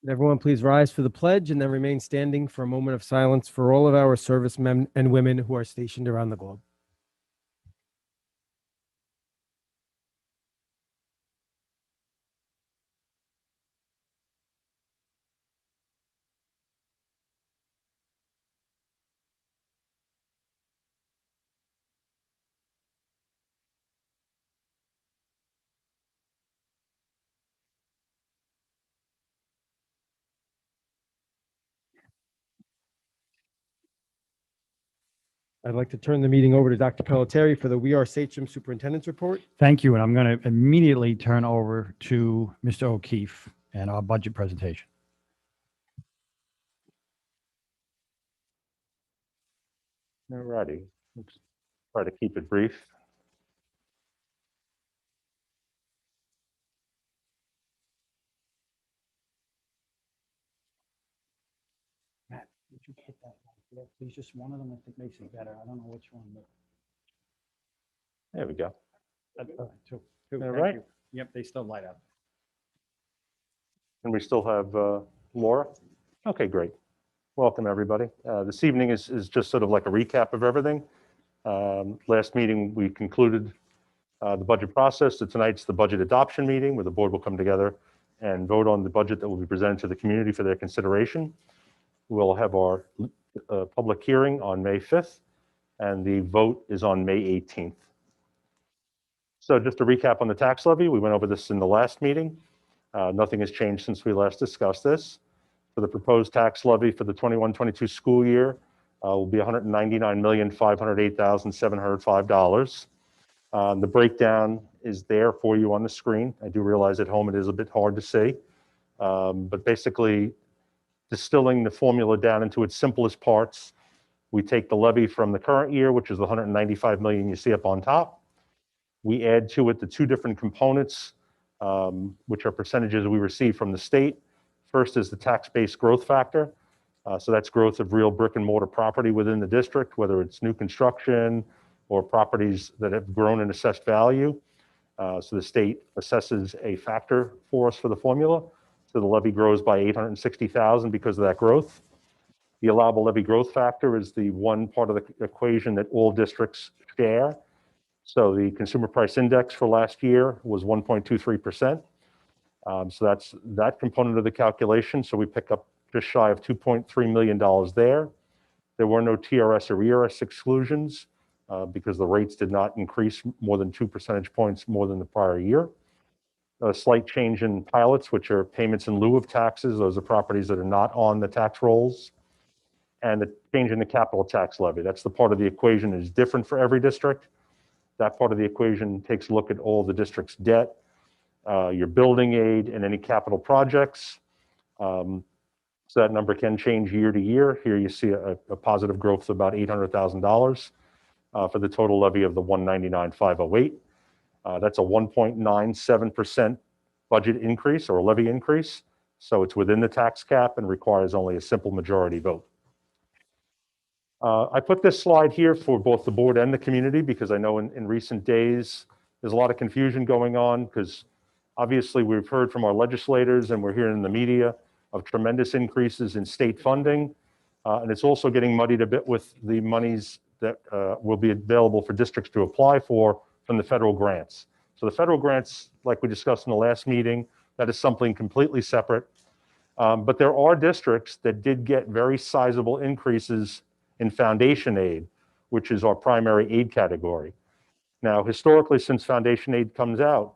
Everyone, please rise for the pledge and then remain standing for a moment of silence for all of our servicemen and women who are stationed around the globe. I'd like to turn the meeting over to Dr. Pelletieri for the We Are Sachem Superintendent's Report. Thank you, and I'm going to immediately turn over to Mr. O'Keefe and our budget presentation. All righty. Let's try to keep it brief. Matt, would you hit that one? Please, just one of them, I think makes it better. I don't know which one, but. There we go. Two. All Thank right. you. Yep, they still light up. And we still have Laura. Okay, great. Welcome, everybody. This evening is just sort of like a recap of everything. Last meeting, we concluded the budget process. So tonight's the budget adoption meeting where the board will come together and vote on the budget that will be presented to the community for their consideration. We'll have our public hearing on May 5th, and the vote is on May 18th. So just to recap on the tax levy, we went over this in the last meeting. Nothing has changed since we last discussed this. For the proposed tax levy for the 21-22 school year will be $199,508,705. The breakdown is there for you on the screen. I do realize at home it is a bit hard to see, but basically distilling the formula down into its simplest parts, we take the levy from the current year, which is the $195 million you see up on top. We add to it the two different components, which are percentages we receive from the state. First is the tax-based growth factor. So that's growth of real brick and mortar property within the district, whether it's new construction or properties that have grown in assessed value. So the state assesses a factor for us for the formula. So the levy grows by $860,000 because of that growth. The allowable levy growth factor is the one part of the equation that all districts share. So the consumer price index for last year was 1.23%. So that's that component of the calculation. So we pick up just shy of $2.3 million there. There were no TRS or ERS exclusions because the rates did not increase more than 2 percentage points more than the prior year. A slight change in pilots, which are payments in lieu of taxes. Those are properties that are not on the tax rolls. And the change in the capital tax levy. That's the part of the equation that is different for every district. That part of the equation takes a look at all the district's debt, your building aid, and any capital projects. So that number can change year to year. Here you see a positive growth of about $800,000 for the total levy of the $199,508. That's a 1.97% budget increase or levy increase. So it's within the tax cap and requires only a simple majority vote. I put this slide here for both the board and the community because I know in recent days there's a lot of confusion going on because obviously we've heard from our legislators and we're hearing in the media of tremendous increases in state funding. And it's also getting muddied a bit with the monies that will be available for districts to apply for from the federal grants. So the federal grants, like we discussed in the last meeting, that is something completely separate. But there are districts that did get very sizable increases in foundation aid, which is our primary aid category. Now, historically, since foundation aid comes out,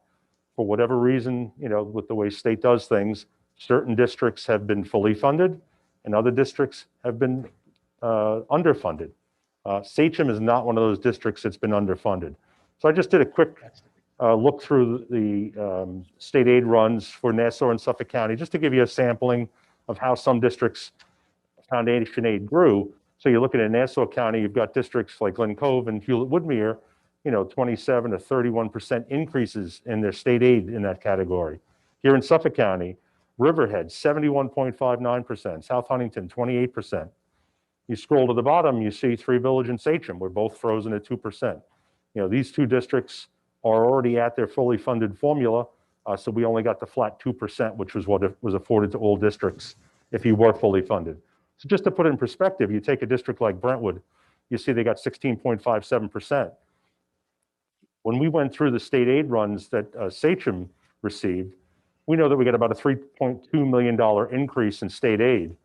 for whatever reason, with the way state does things, certain districts have been fully funded and other districts have been underfunded. Sachem is not one of those districts that's been underfunded. So I just did a quick look through the state aid runs for Nassau and Suffolk County, just to give you a sampling of how some districts' foundation aid grew. So you're looking at Nassau County, you've got districts like Glen Cove and Hewlett-Woodmere, 27 to 31% increases in their state aid in that category. Here in Suffolk County, Riverhead, 71.59%, South Huntington, 28%. You scroll to the bottom, you see Three Village and Sachem. We're both frozen at 2%. These two districts are already at their fully funded formula, So we only got the flat 2%, which was what was afforded to all districts if you were fully funded. So just to put it in perspective, you take a district like Brentwood, you see they got 16.57%. When we went through the state aid runs that Sachem received, we know that we got about a $3.2 million increase in state aid,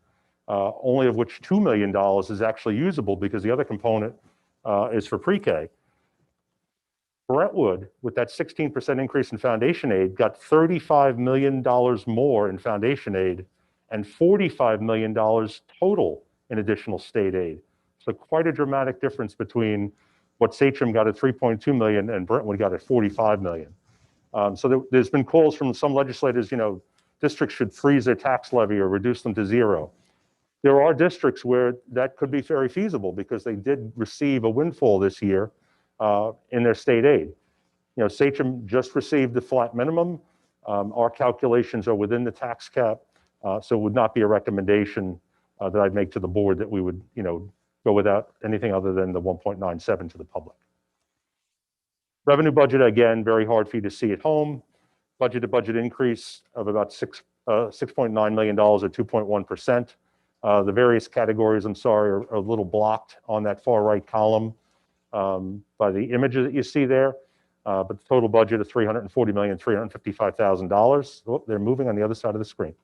only of which $2 million is actually usable because the other component is for pre-K. Brentwood, with that 16% increase in foundation aid, got $35 million more in foundation aid and $45 million total in additional state aid. So quite a dramatic difference between what Sachem got at 3.2 million and Brentwood got at 45 million. So there's been calls from some legislators, districts should freeze their tax levy or reduce them to zero. There are districts where that could be very feasible because they did receive a windfall this year in their state aid. Sachem just received the flat minimum. Our calculations are within the tax cap, so it would not be a recommendation that I'd make to the board that we would, go without anything other than the 1.97 to the public. Revenue budget, again, very hard for you to see at home. Budget to budget increase of about $6.9 million or 2.1%. The various categories, I'm sorry, are a little blocked on that far right column by the images that you see there. But the total budget of $340,355,000. Oh, they're moving on the other side of the screen.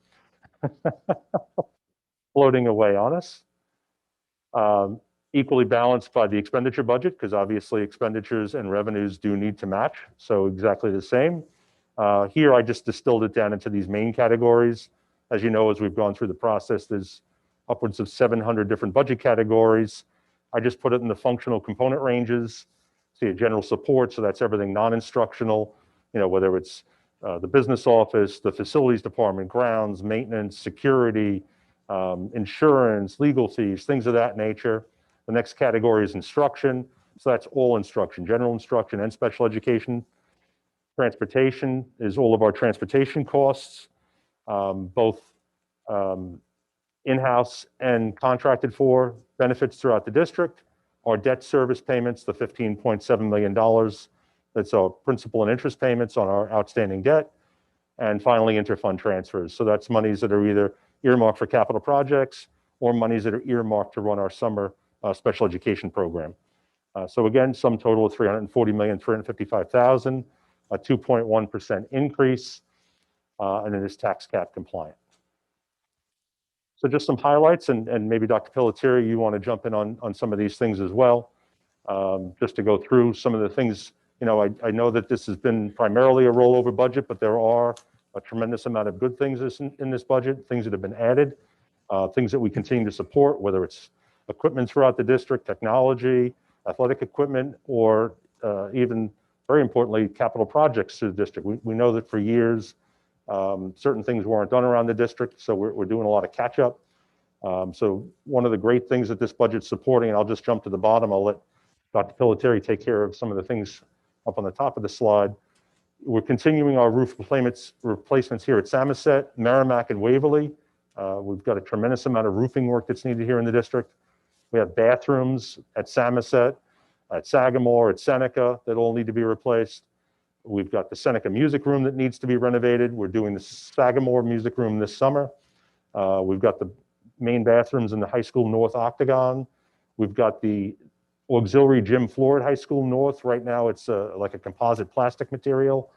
Floating away on us. Equally balanced by the expenditure budget, because obviously expenditures and revenues do need to match. So exactly the same. Here, I just distilled it down into these main categories. As you know, as we've gone through the process, there's upwards of 700 different budget categories. I just put it in the functional component ranges. See a general support, so that's everything non-instructional, whether it's the business office, the facilities department, grounds, maintenance, security, insurance, legal fees, things of that nature. The next category is instruction. So that's all instruction, general instruction and special education. Transportation is all of our transportation costs, both in-house and contracted for, benefits throughout the district. Our debt service payments, the $15.7 million, that's our principal and interest payments on our outstanding debt. And finally, interfund transfers. So that's monies that are either earmarked for capital projects or monies that are earmarked to run our summer special education program. So again, sum total of $340,355,000, a 2.1% increase, and it is tax cap compliant. So just some highlights, and maybe Dr. Pelletieri, you want to jump in on some of these things as well, just to go through some of the things. I know that this has been primarily a rollover budget, but there are a tremendous amount of good things in this budget, things that have been added, things that we continue to support, whether it's equipment throughout the district, technology, athletic equipment, or even, very importantly, capital projects to the district. We know that for years, certain things weren't done around the district, so we're doing a lot of catch up. So one of the great things that this budget's supporting, and I'll just jump to the bottom, I'll let Dr. Pelletieri take care of some of the things up on the top of the slide. We're continuing our roof replacements here at Samoset, Merrimack, and Waverly. We've got a tremendous amount of roofing work that's needed here in the district. We have bathrooms at Samoset, at Sagamore, at Seneca that all need to be replaced. We've got the Seneca music room that needs to be renovated. We're doing the Sagamore music room this summer. We've got the main bathrooms in the high school north octagon. We've got the auxiliary gym floor at high school north. Right now it's like a composite plastic material.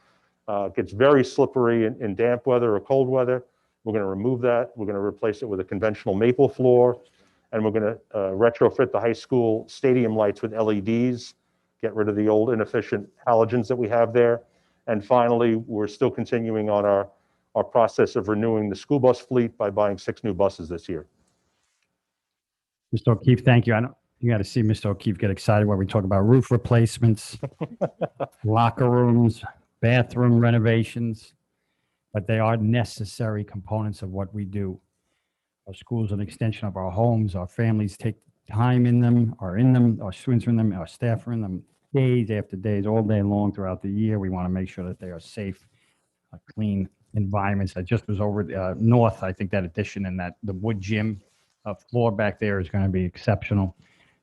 It gets very slippery in damp weather or cold weather. We're going to remove that. We're going to replace it with a conventional maple floor. And we're going to retrofit the high school stadium lights with LEDs, get rid of the old inefficient halogens that we have there. And finally, we're still continuing on our process of renewing the school bus fleet by buying 6 new buses this year. Mr. O'Keefe, thank you. You got to see Mr. O'Keefe get excited when we talk about roof replacements, locker rooms, bathroom renovations, but they are necessary components of what we do. Our schools are an extension of our homes. Our families take time in them, our students are in them, our staff are in them days after days, all day long throughout the year. We want to make sure that they are safe, clean environments. I just was over north. I think that addition and the wood gym floor back there is going to be exceptional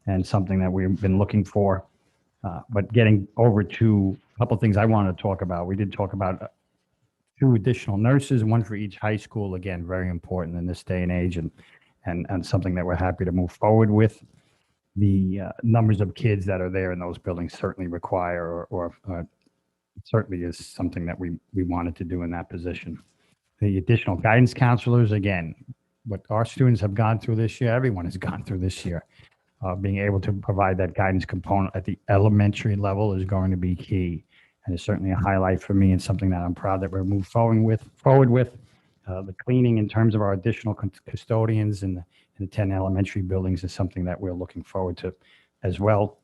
and something that we've been looking for. But getting over to a couple of things I wanted to talk about. We did talk about 2 additional nurses, 1 for each high school. Again, very important in this day and age, and something that we're happy to move forward with. The numbers of kids that are there in those buildings certainly require, or certainly is something that we wanted to do in that position. The additional guidance counselors, again, what our students have gone through this year, everyone has gone through this year. Being able to provide that guidance component at the elementary level is going to be key, and it's certainly a highlight for me and something that I'm proud that we're moving forward with. The cleaning in terms of our additional custodians in the 10 elementary buildings is something that we're looking forward to as well.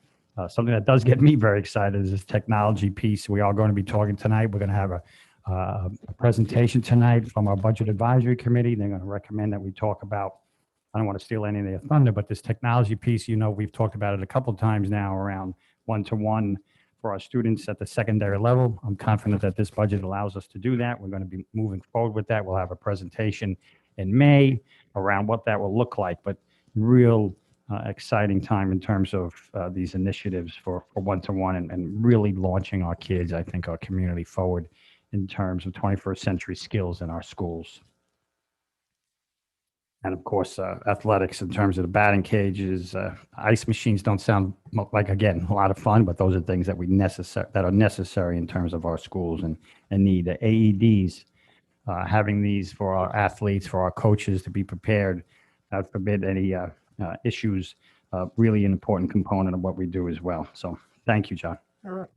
Something that does get me very excited is this technology piece. We are going to be talking tonight. We're going to have a presentation tonight from our Budget Advisory Committee. They're going to recommend that we talk about, I don't want to steal any of their thunder, but this technology piece, we've talked about it a couple of times now around one-to-one for our students at the secondary level. I'm confident that this budget allows us to do that. We're going to be moving forward with that. We'll have a presentation in May around what that will look like, but real exciting time in terms of these initiatives for one-to-one and really launching our kids, I think, our community forward in terms of 21st century skills in our schools. And of course, athletics in terms of the batting cages, ice machines don't sound like, again, a lot of fun, but those are things that that are necessary in terms of our schools and need. The AEDs, having these for our athletes, for our coaches to be prepared, God forbid any issues, really an important component of what we do as well. So thank you, John. All right.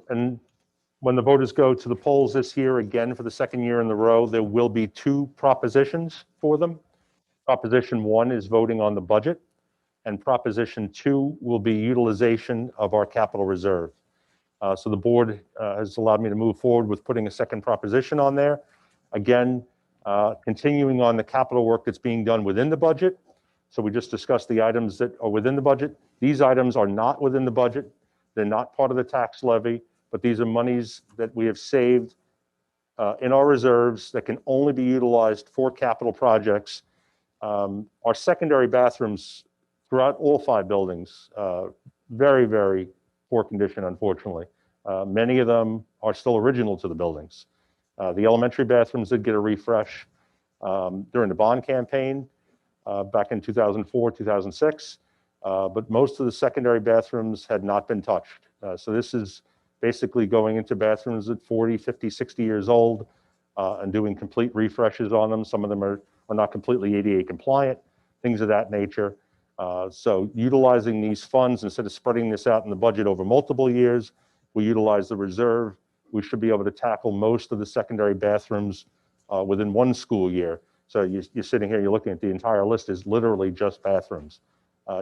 And when the voters go to the polls this year, again, for the second year in a row, there will be 2 propositions for them. Proposition 1 is voting on the budget, and Proposition 2 will be utilization of our capital reserve. So the board has allowed me to move forward with putting a second proposition on there. Again, continuing on the capital work that's being done within the budget. So we just discussed the items that are within the budget. These items are not within the budget. They're not part of the tax levy, but these are monies that we have saved in our reserves that can only be utilized for capital projects. Our secondary bathrooms throughout all 5 buildings, very, very poor condition, unfortunately. Many of them are still original to the buildings. The elementary bathrooms did get a refresh during the bond campaign back in 2004, 2006, but most of the secondary bathrooms had not been touched. So this is basically going into bathrooms at 40, 50, 60 years old and doing complete refreshes on them. Some of them are not completely ADA compliant, things of that nature. So utilizing these funds, instead of spreading this out in the budget over multiple years, we utilize the reserve. We should be able to tackle most of the secondary bathrooms within 1 school year. So you're sitting here, you're looking at the entire list is literally just bathrooms.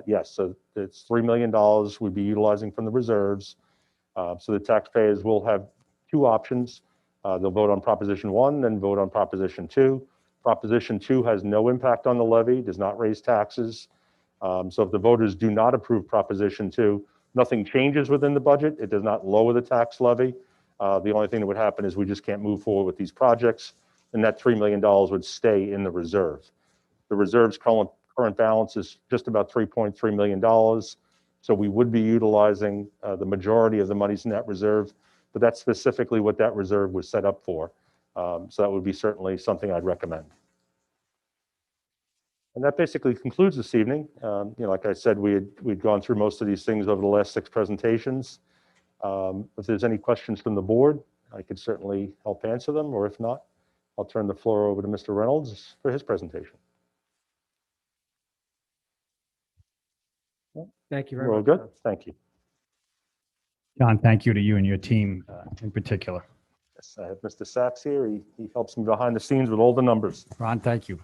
Yes, so it's $3 million we'd be utilizing from the reserves. So the taxpayers will have 2 options. They'll vote on Proposition 1, then vote on Proposition 2. Proposition 2 has no impact on the levy, does not raise taxes. So if the voters do not approve Proposition 2, nothing changes within the budget. It does not lower the tax levy. The only thing that would happen is we just can't move forward with these projects, and that $3 million would stay in the reserve. The reserve's current balance is just about $3.3 million. So we would be utilizing the majority of the monies in that reserve, but that's specifically what that reserve was set up for. So that would be certainly something I'd recommend. And that basically concludes this evening. Like I said, we'd gone through most of these things over the last 6 presentations. If there's any questions from the board, I could certainly help answer them, or if not, I'll turn the floor over to Mr. Reynolds for his presentation. Thank you very We're all much. good? John. Thank you. John, thank you to you and your team in particular. Yes, I have Mr. Sachs here. He helps me behind the scenes with all the numbers. Ron, thank you.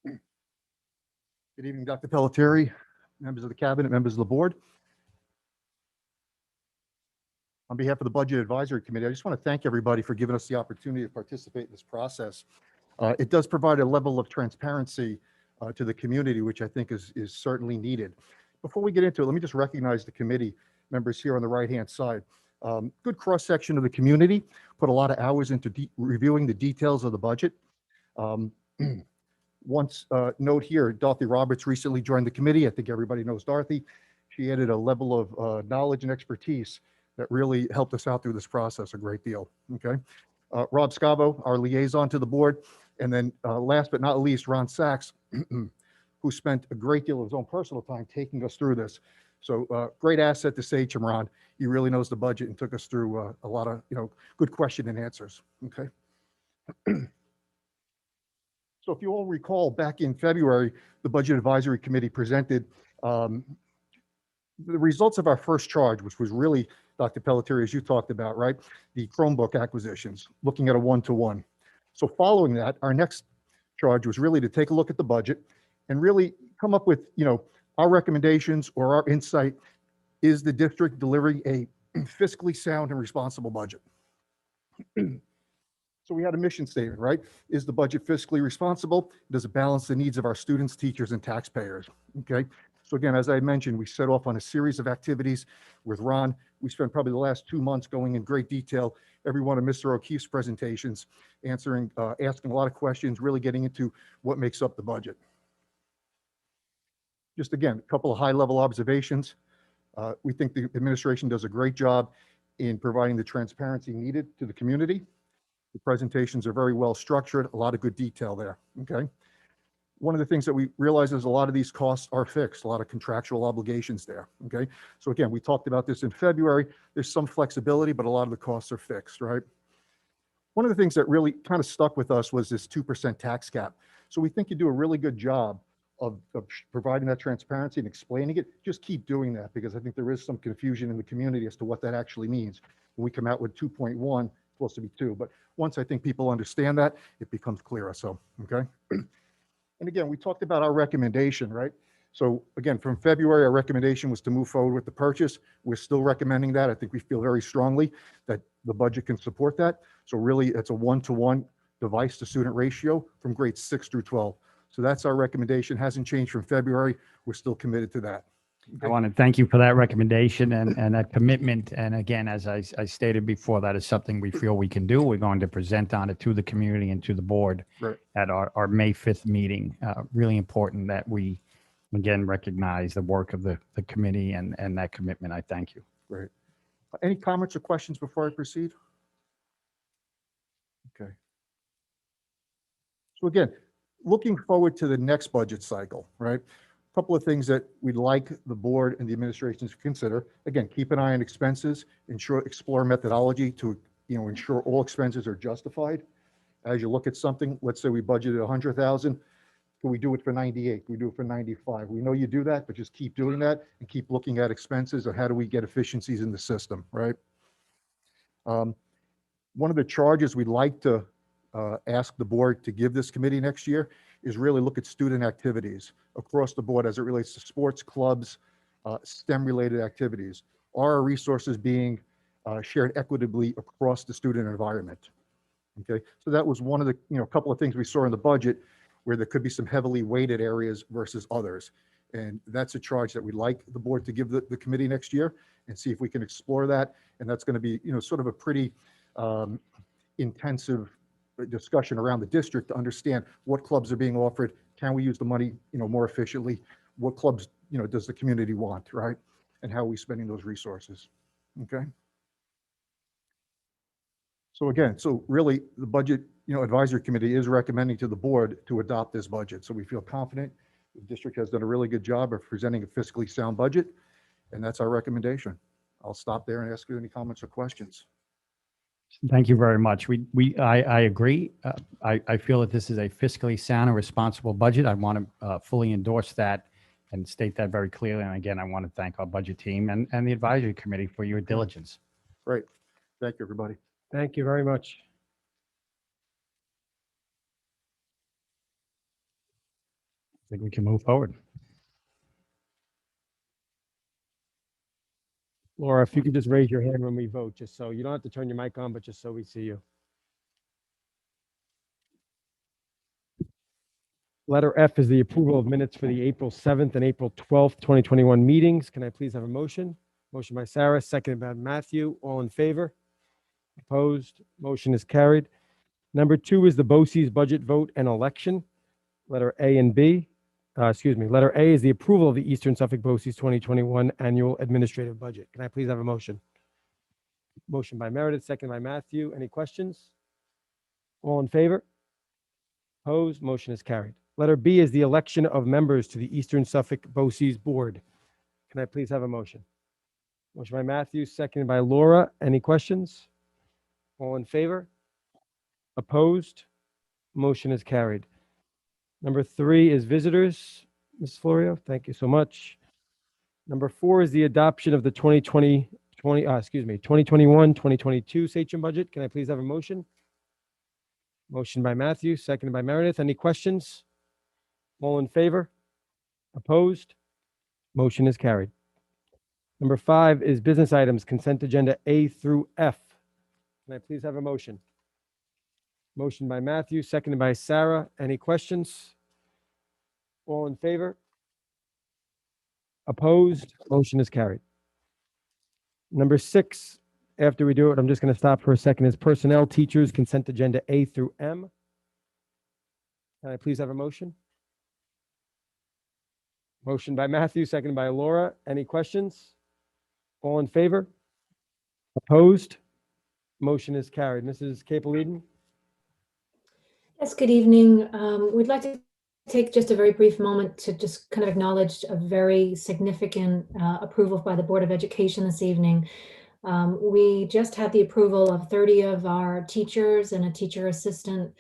Good evening, Dr. Pelletieri, members of the cabinet, members of the board. On behalf of the Budget Advisory Committee, I just want to thank everybody for giving us the opportunity to participate in this process. It does provide a level of transparency to the community, which I think is certainly needed. Before we get into it, let me just recognize the committee members here on the right-hand side. Good cross-section of the community, put a lot of hours into reviewing the details of the budget. Note here, Dorothy Roberts recently joined the committee. I think everybody knows Dorothy. She added a level of knowledge and expertise that really helped us out through this process a great deal. Okay. Rob Scavo, our liaison to the board. And then last but not least, Ron Sachs, who spent a great deal of his own personal time taking us through this. So great asset to Sachem, Ron. He really knows the budget and took us through a lot of, good question and answers. Okay. So if you all recall, back in February, the Budget Advisory Committee presented the results of our first charge, which was really, Dr. Pelletier, as you talked about, right? The Chromebook acquisitions, looking at a one-to-one. So following that, our next charge was really to take a look at the budget and really come up with, our recommendations or our insight. Is the district delivering a fiscally sound and responsible budget? So we had a mission statement, right? Is the budget fiscally responsible? Does it balance the needs of our students, teachers, and taxpayers? Okay. So again, as I mentioned, we set off on a series of activities with Ron. We spent probably the last 2 months going in great detail, every one of Mr. O'Keefe's presentations, asking a lot of questions, really getting into what makes up the budget. Just again, a couple of high-level observations. We think the administration does a great job in providing the transparency needed to the community. The presentations are very well structured, a lot of good detail there, okay? One of the things that we realize is a lot of these costs are fixed, a lot of contractual obligations there, okay? So again, we talked about this in February. There's some flexibility, but a lot of the costs are fixed, right? One of the things that really kind of stuck with us was this 2% tax cap. So we think you do a really good job of providing that transparency and explaining it. Just keep doing that, because I think there is some confusion in the community as to what that actually means. When we come out with 2.1, supposed to be 2, but once I think people understand that, it becomes clearer. So, okay. And again, we talked about our recommendation, right? So again, from February, our recommendation was to move forward with the purchase. We're still recommending that. I think we feel very strongly that the budget can support that. So really, it's a 1-to-1 device to student ratio from grades 6 through 12. So that's our recommendation. Hasn't changed from February. We're still committed to that. I want to thank you for that recommendation and that commitment. And again, as I stated before, that is something we feel we can do. We're going to present on it to the community and to the board Right. at our May 5th meeting. Really important that we, again, recognize the work of the committee and that commitment. I thank you. Great. Any comments or questions before I proceed? Okay. So again, looking forward to the next budget cycle, right? A couple of things that we'd like the board and the administration to consider. Again, keep an eye on expenses, explore methodology to, ensure all expenses are justified. As you look at something, let's say we budgeted 100,000. Can we do it for 98? Can we do it for 95? We know you do that, but just keep doing that and keep looking at expenses and how do we get efficiencies in the system, right? One of the charges we'd like to ask the board to give this committee next year is really look at student activities across the board as it relates to sports, clubs, STEM-related activities. Are our resources being shared equitably across the student environment? Okay, so that was one of the, couple of things we saw in the budget where there could be some heavily weighted areas versus others. And that's a charge that we'd like the board to give the committee next year and see if we can explore that. And that's going to be, sort of a pretty intensive discussion around the district to understand what clubs are being offered. Can we use the money, more efficiently? What clubs, does the community want, right? And how are we spending those resources? Okay. So again, really the budget, advisory committee is recommending to the board to adopt this budget. So we feel confident the district has done a really good job of presenting a fiscally sound budget, and that's our recommendation. I'll stop there and ask you any comments or questions. Thank you very much. I agree. I feel that this is a fiscally sound and responsible budget. I want to fully endorse that and state that very clearly. And again, I want to thank our budget team and the advisory committee for your diligence. Great. Thank you, everybody. Thank you very much. I think we can move forward. Laura, if you could just raise your hand when we vote, just so you don't have to turn your mic on, but just so we see you. Letter F is the approval of minutes for the April 7th and April 12th, 2021 meetings. Can I please have a motion? Motion by Sarah, seconded by Matthew. All in favor? Opposed? Motion is carried. Number 2 is the BOCES budget vote and election. Letter A and B. Letter A is the approval of the Eastern Suffolk BOCES 2021 annual administrative budget. Can I please have a motion? Motion by Meredith, second by Matthew. Any questions? All in favor? Opposed? Motion is carried. Letter B is the election of members to the Eastern Suffolk BOCES Board. Can I please have a motion? Motion by Matthew, seconded by Laura. Any questions? All in favor? Opposed? Motion is carried. Number 3 is visitors. Ms. Florio, thank you so much. Number 4 is the adoption of the 2021-2022 Sachem budget. Can I please have a motion? Motion by Matthew, seconded by Meredith. Any questions? All in favor? Opposed? Motion is carried. Number 5 is business items, consent agenda A through F. Can I please have a motion? Motion by Matthew, seconded by Sarah. Any questions? All in favor? Opposed? Motion is carried. Number 6, after we do it, I'm just going to stop for a second, is personnel, teachers, consent agenda A through M. Can I please have a motion? Motion by Matthew, seconded by Laura. Any questions? All in favor? Opposed? Motion is carried. Mrs. Capel-Eden? Yes, good evening. We'd like to take just a very brief moment to just kind of acknowledge a very significant approval by the Board of Education this evening. We just had the approval of 30 of our teachers and a teacher assistant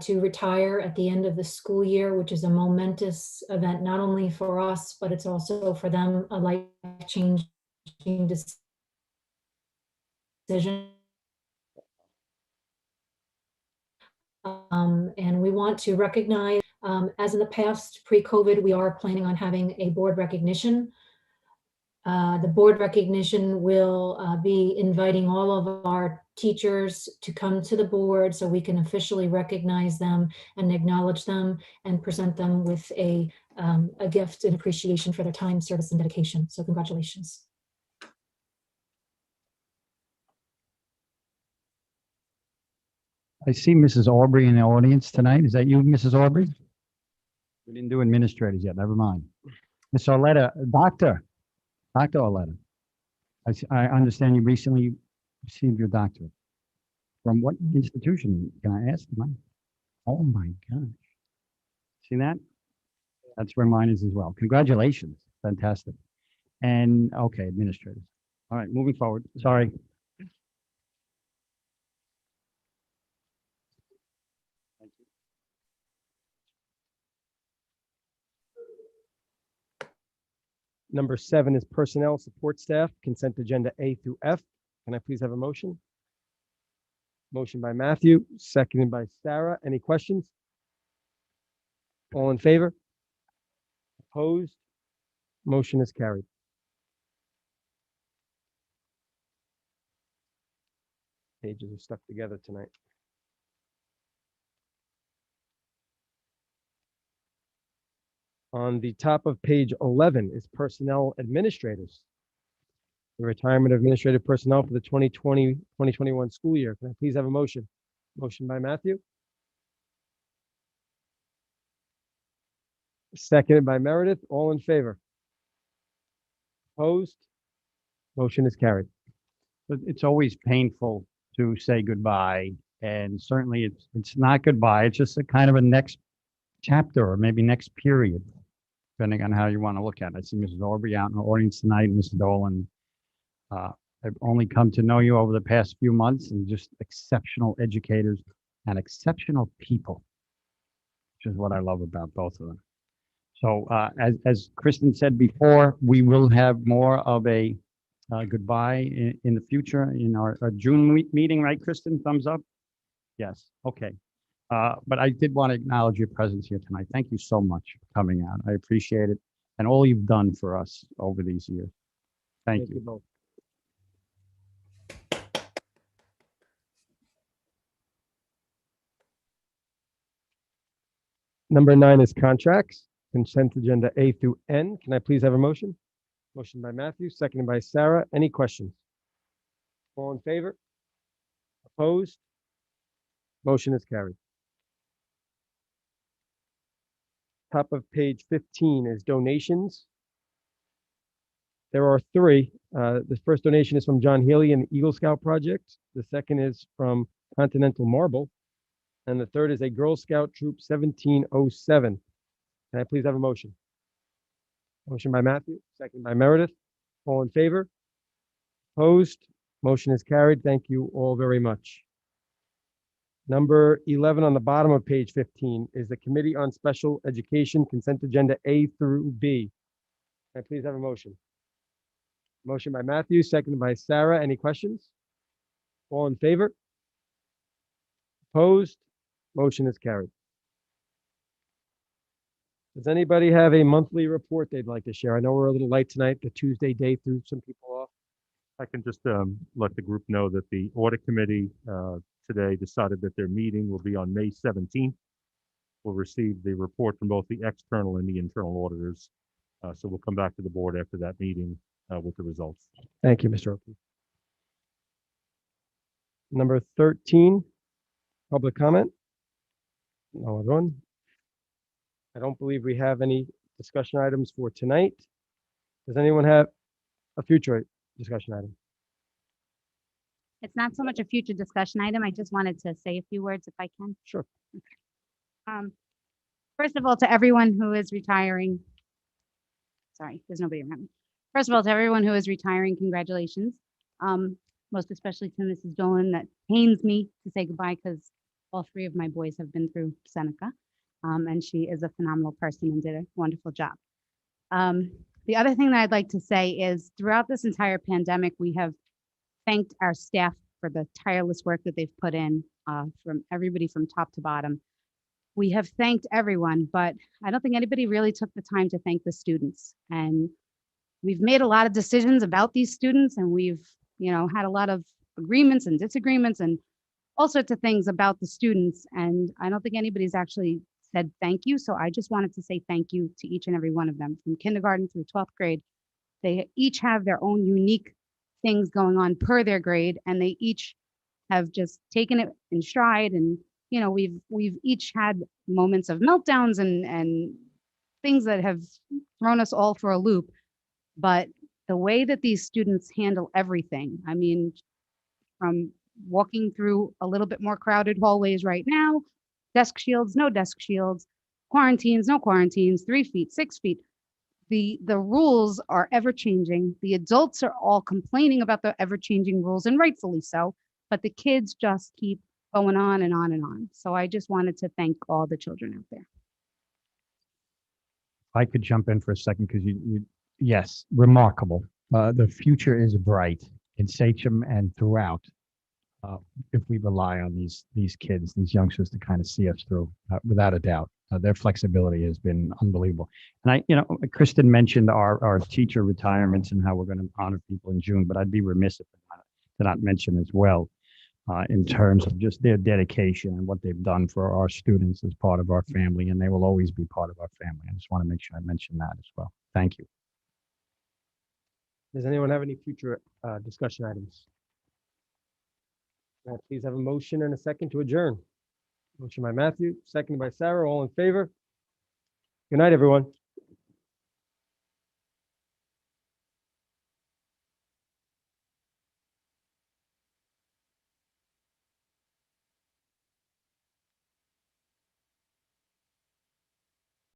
to retire at the end of the school year, which is a momentous event, not only for us, but it's also for them a life-changing decision. And we want to recognize, as in the past, pre-COVID, we are planning on having a board recognition. The board recognition will be inviting all of our teachers to come to the board so we can officially recognize them and acknowledge them and present them with a gift and appreciation for their time, service, and dedication. So congratulations. I see Mrs. Aubrey in the audience tonight. Is that you, Mrs. Aubrey? We didn't do administrators yet. Never mind. Ms. Arletta, Dr. Arletta, I understand you recently received your doctorate. From what institution? Can I ask? Oh my gosh. See that? That's where mine is as well. Congratulations. Fantastic. And okay, administrators. All right, moving forward. Sorry. Number 7 is personnel support staff, consent agenda A through F. Can I please have a motion? Motion by Matthew, seconded by Sarah. Any questions? All in favor? Opposed? Motion is carried. Pages are stuck together tonight. On the top of page 11 is personnel administrators. The retirement of administrative personnel for the 2020-2021 school year. Can I please have a motion? Motion by Matthew. Seconded by Meredith. All in favor? Opposed? Motion is carried. But it's always painful to say goodbye, and certainly it's not goodbye. It's just a kind of a next chapter or maybe next period, depending on how you want to look at it. I see Mrs. Aubrey out in the audience tonight, Mrs. Dolan. I've only come to know you over the past few months, and just exceptional educators and exceptional people, which is what I love about both of them. So as Kristen said before, we will have more of a goodbye in the future in our June meeting, right, Kristen? Thumbs up? Yes, okay. But I did want to acknowledge your presence here tonight. Thank you so much for coming out. I appreciate it, and all you've done for us over these years. Thank you. both. Number 9 is contracts, consent agenda A through N. Can I please have a motion? Motion by Matthew, seconded by Sarah. Any questions? All in favor? Opposed? Motion is carried. top of page 15 is donations. There are three. The first donation is from John Healy and the Eagle Scout Project. The second is from Continental Marble. And the third is a Girl Scout Troop 1707. Can I please have a motion? Motion by Matthew, second by Meredith. All in favor? Opposed? Motion is carried. Thank you all very much. Number 11 on the bottom of page 15 is the Committee on Special Education Consent Agenda A through B. Can I please have a motion? Motion by Matthew, seconded by Sarah. Any questions? All in favor? Opposed? Motion is carried. Does anybody have a monthly report they'd like to share? I know we're a little light tonight. The Tuesday day threw some people off. I can just let the group know that the audit committee today decided that their meeting will be on May 17th. We'll receive the report from both the external and the internal auditors. So we'll come back to the board after that meeting with the results. Thank you, Mr. O'Keefe. Number 13, public comment. No one. I don't believe we have any discussion items for tonight. Does anyone have a future discussion item? It's not so much a future discussion item. I just wanted to say a few words if I can. Sure. First of all, to everyone who is retiring, sorry, there's nobody around me. First of all, to everyone who is retiring, congratulations. Most especially to Mrs. Dolan. That pains me to say goodbye because all three of my boys have been through Seneca. And she is a phenomenal person and did a wonderful job. The other thing that I'd like to say is throughout this entire pandemic, we have thanked our staff for the tireless work that they've put in from everybody from top to bottom. We have thanked everyone, but I don't think anybody really took the time to thank the students. And we've made a lot of decisions about these students, and we've, had a lot of agreements and disagreements and all sorts of things about the students. And I don't think anybody's actually said thank you. So I just wanted to say thank you to each and every one of them from kindergarten through 12th grade. They each have their own unique things going on per their grade, and they each have just taken it in stride. And, we've each had moments of meltdowns and things that have thrown us all for a loop. But the way that these students handle everything, I mean, from walking through a little bit more crowded hallways right now, desk shields, no desk shields, quarantines, no quarantines, 3 feet, 6 feet. The rules are ever changing. The adults are all complaining about the ever changing rules, and rightfully so, but the kids just keep going on and on and on. So I just wanted to thank all the children out there. If I could jump in for a second, because yes, remarkable. The future is bright in Sachem and throughout. If we rely on these kids, these youngsters to kind of see us through, without a doubt. Their flexibility has been unbelievable. And Kristen mentioned our teacher retirements and how we're going to honor people in June, but I'd be remiss if to not mention as well, in terms of just their dedication and what they've done for our students as part of our family, and they will always be part of our family. I just want to make sure I mention that as well. Thank you. Does anyone have any future discussion items? Can I please have a motion and a second to adjourn? Motion by Matthew, seconded by Sarah. All in favor? Good night, everyone.